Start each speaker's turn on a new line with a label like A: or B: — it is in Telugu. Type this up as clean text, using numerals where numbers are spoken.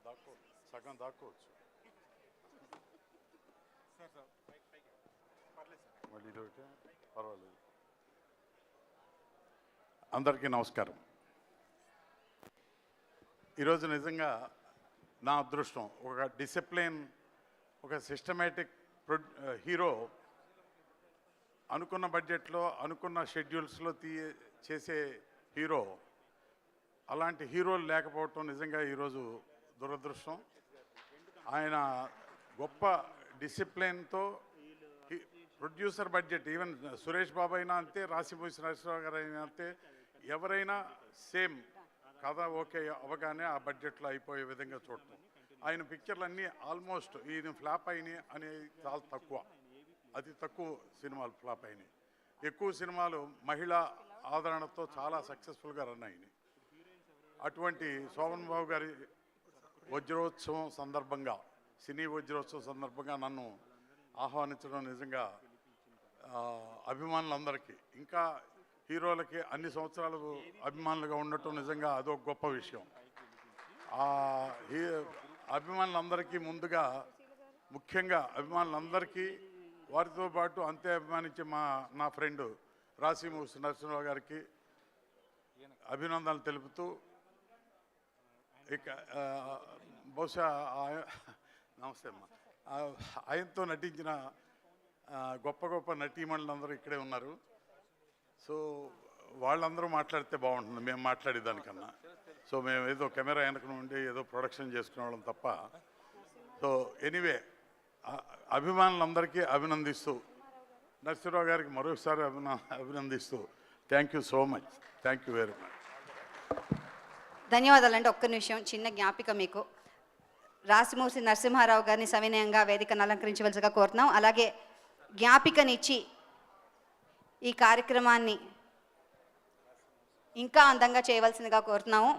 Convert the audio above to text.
A: సగం దాక్కోవచ్చు. మళ్ళీ ఇదొకటి పర్వాలేదు. అందరికీ నమస్కారం. ఈరోజు నిజంగా నా అదృష్టం, ఒక డిసిప్లిన్, ఒక సిస్టమేటిక్ హీరో అనుకున్న బడ్జెట్లో అనుకున్న షెడ్యూల్స్లో చేసే హీరో, అలాంటి హీరోలు లేకపోవటం నిజంగా ఈరోజు దురదృష్టం. ఆయన గొప్ప డిసిప్లిన్తో producer budget, even Suresh Babu అయినా అంతే, రాశిమూసి నరసింహరావు గారు అయినా అంతే, ఎవరైనా సేమ్ కథ ఓకే అవగానే ఆ బడ్జెట్లో అయిపోయే విధంగా చూడటం. ఆయన పిక్చర్లు అన్నీ ఆల్మోస్ట్ ఈయన ఫ్లాప్ అయినాయి అనేది చాలా తక్కువ, అతి తక్కువ సినిమాలు ఫ్లాప్ అయినాయి. ఎక్కువ సినిమాలు మహిళా ఆదరణతో చాలా సక్సెస్ఫుల్గా రన్ అయినాయి. అటువంటి శోభన్ బాబు గారి వజ్రోత్సవం సందర్భంగా, సినీ వజ్రోత్సవం సందర్భంగా నన్ను ఆహ్వానించడం నిజంగా అభిమానులందరికీ, ఇంకా హీరోలకి అన్ని సంవత్సరాలు అభిమానులుగా ఉండటం నిజంగా అదొక గొప్ప విషయం. అభిమానులందరికీ ముందుగా, ముఖ్యంగా అభిమానులందరికీ, వారితో పాటు అంతే అభిమానించే నా ఫ్రెండ్ రాశిమూసి నరసింహరావు గారికి అభినందనలు తెలుపుతూ, ఇక బహుశా నమస్తే అమ్మా, ఆయనతో నటించిన గొప్ప గొప్ప నటీమణులందరూ ఇక్కడే ఉన్నారు. సో వాళ్ళందరూ మాట్లాడితే బాగుంటుంది మేము మాట్లాడేదానికన్నా. సో మేము ఏదో కెమెరా వెనక నుండి ఏదో ప్రొడక్షన్ చేసుకునే వాళ్ళం తప్ప. సో ఎనీవే, అభిమానులందరికీ అభినందిస్తూ, నరసింహరావు గారికి మరొకసారి అభినందిస్తూ, thank you so much, thank you very much.
B: ధన్యవాదాలండి. ఒక్క నిమిషం, చిన్న జ్ఞాపిక మీకు. రాశిమూసి నరసింహారావు గారిని సవినయంగా వేదికను అలంకరించవలసిగా కోరుతున్నాం. అలాగే జ్ఞాపికనిచ్చి ఈ కార్యక్రమాన్ని ఇంకా అందంగా చేయవలసిందిగా కోరుతున్నాము.